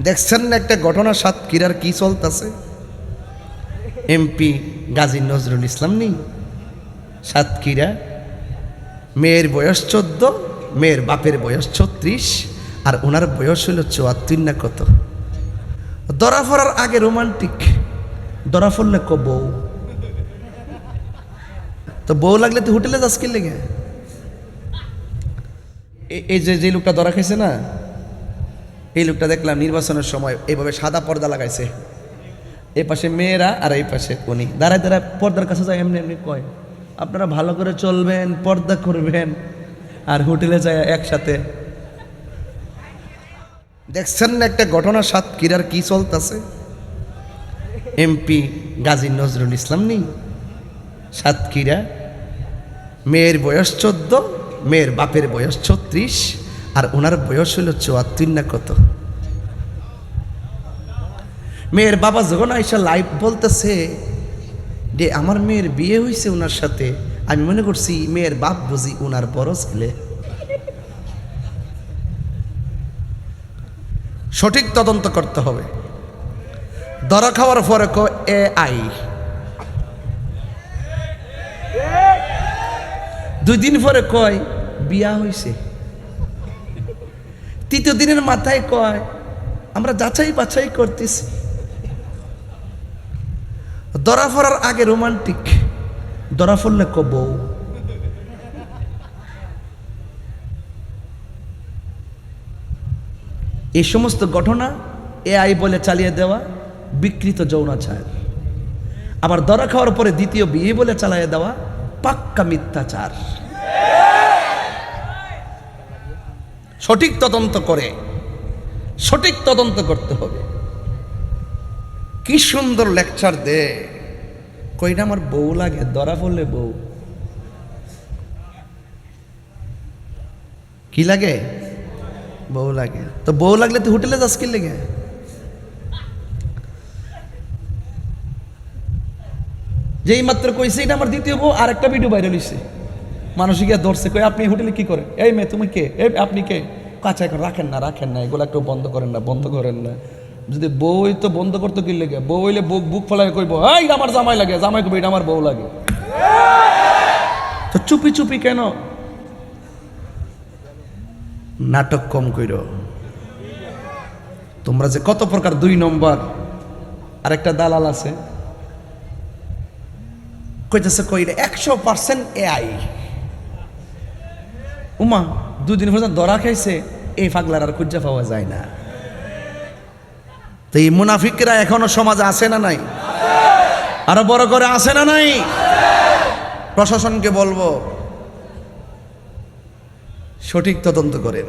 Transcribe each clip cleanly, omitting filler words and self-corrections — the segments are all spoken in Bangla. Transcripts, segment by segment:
দেখছেন না একটা ঘটনা সাতক্ষীরার কি চলতেছে? এমপি গাজী নজরুল ইসলাম নেই সাতক্ষীরা, মেয়ের বয়স 14, মেয়ের বাপের বয়স 36, আর ওনার বয়স হলো 74 না কত। ধরা পড়ার আগে রোমান্টিক, ধরা পড়লে বউ তো বউ লাগলে তুই হোটেলে যাস কি লেগে? এই যে লোকটা ধরা খাইছে না, এই লোকটা দেখলাম নির্বাচনের সময় এইভাবে সাদা পর্দা লাগাইছে, এই পাশে মেয়েরা আর এই পাশে উনি দাঁড়ায় দাঁড়ায় পর্দার কাছে যায়, এমনি এমনি কয় আপনারা ভালো করে চলবেন, পর্দা করবেন, আর হোটেলে যায় একসাথে। দেখছেন না একটা ঘটনা সাতক্ষীরার কি চলতেছে? এমপি গাজী নজরুল ইসলাম নেই সাতক্ষীরা, মেয়ের বয়স 14, মেয়ের বাপের বয়স 36, আর ওনার বয়স হলো 74 না কত। মেয়ের বাবা যখন আইসা লাইভ বলতেছে যে আমার মেয়ের বিয়ে হয়েছে ওনার সাথে, আমি মনে করছি মেয়ের বাপ বুঝি ওনার বড় ছেলে। সঠিক তদন্ত করতে হবে। ধরা খাওয়ার পরে AI 2 দিন পরে কয় বিয়া হয়েছে, 3য় দিনের মাথায় কয় আমরা যাচাই বাছাই করতেছি। ধরা পড়ার আগে রোমান্টিক, ধরা পড়লে বউ। এই সমস্ত ঘটনা AI বলে চালিয়ে দেওয়া বিকৃত যৌনাচার, আবার ধরা খাওয়ার পরে দ্বিতীয় বিয়ে বলে চালিয়ে দেওয়া পাক্কা মিথ্যাচার। সঠিক তদন্ত করে, সঠিক তদন্ত করতে হবে। কি সুন্দর লেকচার দে, কইনা আমার বউ লাগে, ধরা পড়লে বউ কি লাগে? বউ লাগে। তো বউ লাগলে তুই হোটেলে যাস কি লেগে? যেই মাত্র কইছে এটা আমার দ্বিতীয় বউ, আর একটা ভিডিও ভাইরাল হইছে, মানুষ গিয়ে ধরছে, কই আপনি হোটেলে কি করেন? এই মেয়ে তুমি কে? এই আপনি কে? কাছে এখন রাখেন না, এগুলো একটু বন্ধ করেন না। যদি বই তো বন্ধ করতে কি লেগে? বউ হইলে বুক ফলায় কইব এই আমার জামাই লাগে, জামাই কইব এটা আমার বউ লাগে। তো চুপি চুপি কেন? নাটক কম কইর। তোমরা যে কত প্রকার 2 নম্বর, আরেকটা দালাল আছে কইতেছে কইরা 100% AI। উমা 2 দিন পর্যন্ত ধরা খাইছে, এই পাগলার আর খুঁজে পাওয়া যায় না। তো এই মুনাফিকরা এখনো সমাজে আছে না নাই? আরো বড় করে আছে না নাই? প্রশাসনকে বলবো সঠিক তদন্ত করেন।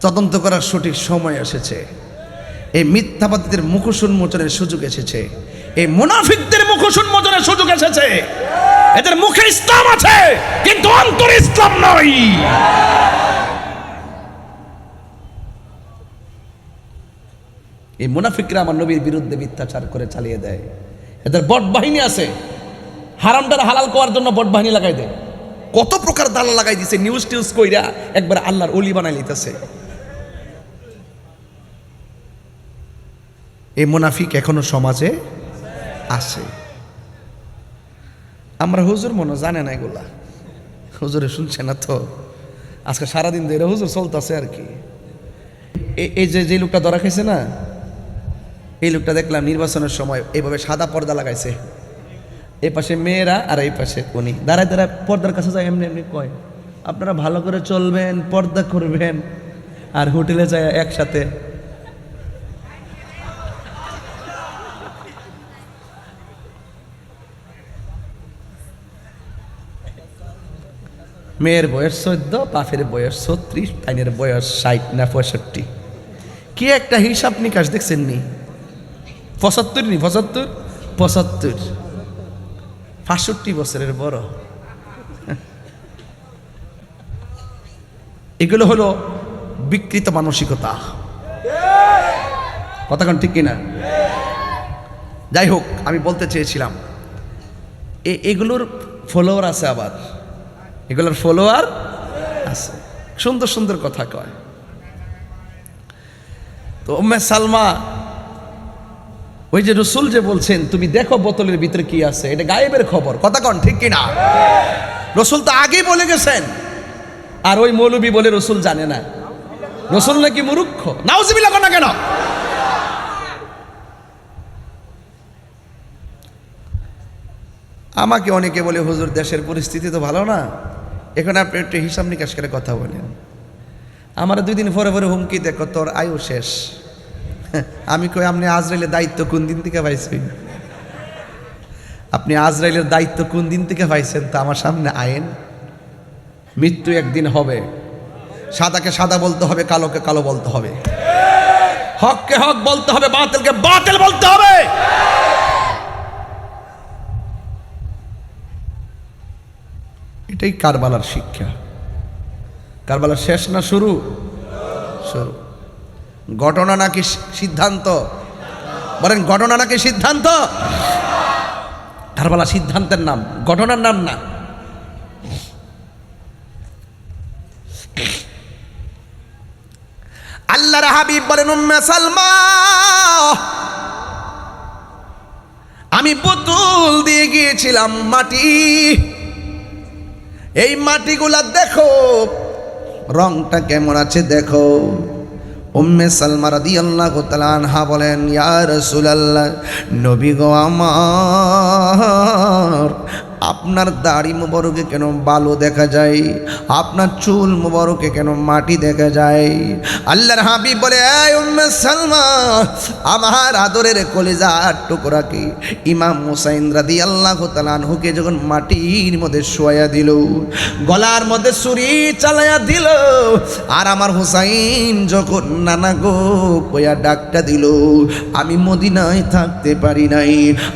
তদন্ত করার সঠিক সময় এসেছে। এই মিথ্যাবাদীদের মুখোশ উন্মোচনের সুযোগ এসেছে, এই মুনাফিকদের মুখোশ উন্মোচনের সুযোগ এসেছে। এদের মুখে ইসলাম আছে কিন্তু অন্তরে ইসলাম নয়। এই মুনাফিকরা আমার নবীর বিরুদ্ধে মিথ্যাচার করে চালিয়ে দেয়। এদের বট বাহিনী আছে, হারামটার হালাল করার জন্য বট বাহিনী লাগাই দেয়। কত প্রকার দালাল লাগাই দিছে, নিউজ টিউজ কইরা একবার আল্লাহর ওলি বানাই লিতেছে। এই মুনাফিক এখনো সমাজে আছে। আমরা হুজুর মনে জানে না এগুলা, হুজুরে শুনছে না তো, আজকে সারাদিন ধরে হুজুর চলতেছে আর কি। এই যে লোকটা ধরা খাইছে না, এই লোকটা দেখলাম নির্বাচনের সময় এইভাবে সাদা পর্দা লাগাইছে, এই পাশে মেয়েরা আর এই পাশে উনি দাঁড়ায় দাঁড়ায় পর্দার কাছে যায়, এমনি এমনি কয় আপনারা ভালো করে চলবেন, পর্দা করবেন, আর হোটেলে যায় একসাথে। মেয়ের বয়স 14, বাপের বয়স 36, তাইনের বয়স 60 না 65। কি একটা হিসাব নিকাশ দেখছেন নি? 75 নি 75 65 বছরের বড়। এগুলো হলো বিকৃত মানসিকতা। কথা কোন ঠিক কিনা? যাই হোক, আমি বলতে চেয়েছিলাম এগুলোর ফলোয়ার আছে, আবার এগুলোর ফলোয়ার আছে, সুন্দর সুন্দর কথা কয়। তো উম্মে সালমা ওই যে রসুল যে বলছেন তুমি দেখো বোতলের ভিতরে কি আছে, এটা গায়েবের খবর, কথা কন ঠিক কিনা? রসুল তো আগেই বলে গেছেন, আর ওই মৌলবী বলে রসুল জানে না। রসুল নাকি মূর্খ? নাউজুবিল্লাহ না কেন? আমাকে অনেকে বলে হুজুর দেশের পরিস্থিতি তো ভালো না, এখন আপনি একটু হিসাব নিকাশ করে কথা বলেন। আমার 2 দিন পরে পরে হুমকি দেখো তোর আয়ু শেষ। আমি কই আপনি আজরাইলের দায়িত্ব কোন দিন থেকে পাইছেন? আপনি আজরাইলের দায়িত্ব কোন দিন থেকে পাইছেন? তা আমার সামনে আইন। মৃত্যু একদিন হবে, সাদাকে সাদা বলতে হবে, কালোকে কালো বলতে হবে, হককে হক বলতে হবে, বাতিলকে বাতিল বলতে হবে। এটাই কারবালার শিক্ষা। কারবালার শেষ না শুরু? শুরু। ঘটনা নাকি সিদ্ধান্ত? বলেন ঘটনা নাকি সিদ্ধান্ত? কারবালা সিদ্ধান্তের নাম, ঘটনার নাম না। আল্লাহর হাবিব বলেন উম্মে সালমা, আমি বোতল দিয়ে গিয়েছিলাম মাটি, এই মাটিগুলা দেখো রংটা কেমন আছে দেখো। উম্মে সালমা রাদিয়াল্লাহু তাআলা আনহা বলেন ইয়া রাসূলুল্লাহ, নবী গো আমার, আপনার দাড়ি মোবারকে কেন বালু দেখা যায়, আপনার চুল মোবারকে কেন মাটি দেখা যায়? আল্লাহর হাবিব বলে এই উম্মে সালমা, আমার আদরের কলিজার টুকরাকে ইমাম হুসাইন রাদিয়াল্লাহু তাআলা আনহুকে যখন মাটির মধ্যে শোয়া দিল, গলার মধ্যে ছুরি চালায়া দিল, আর আমার হুসাইন যখন নানা গো কয়া ডাকটা দিল, আমি মদিনায় থাকতে পারি নাই।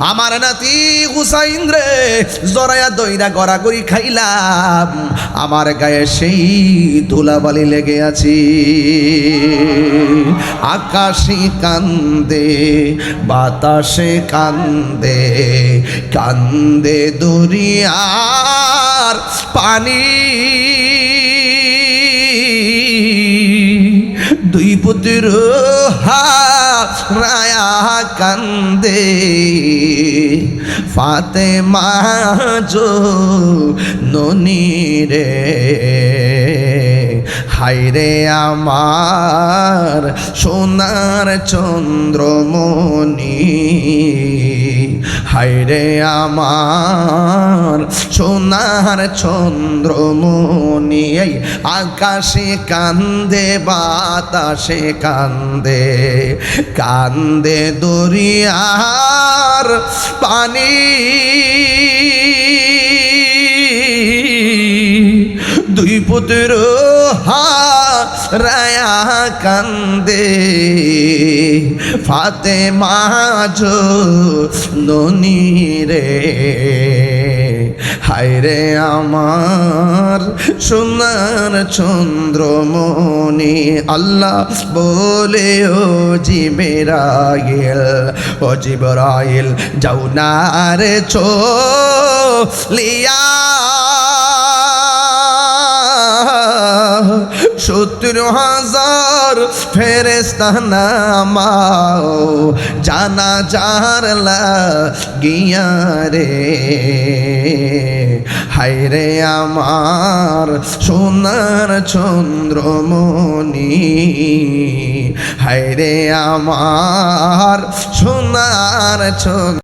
আমার নাতি হুসাইন রে জরায়া দইরা গড়াগড়ি খাইলাম, আমার গায়ে সেই ধুলাবালি লেগে আছে। আকাশে কান্দে, বাতাসে কান্দে, কান্দে দরিয়ার পানি, দুই পুত্র হারায়া কান্দে, ফাতেমা জননী রে, হায়রে আমার সোনার চন্দ্রমণি, হায়রে আমার সোনার চন্দ্রমণি। আকাশে কান্দে, বাতাসে কান্দে, কান্দে দরিয়ার পানি, দুই পুত্র হারায়া কান্দে, ফাতেমা জননী রে, হায়রে আমার সোনার চন্দ্রমণি। আল্লাহ বলে ও জিবরাইল, ও জিবরাইল যাও না রে চলিয়া, 70,000 ফেরেশতা নামাও জানাজার লাগিয়া রে, হায়রে আমার সোনার চন্দ্রমণি, হায়রে আমার সোনার চন্দ্র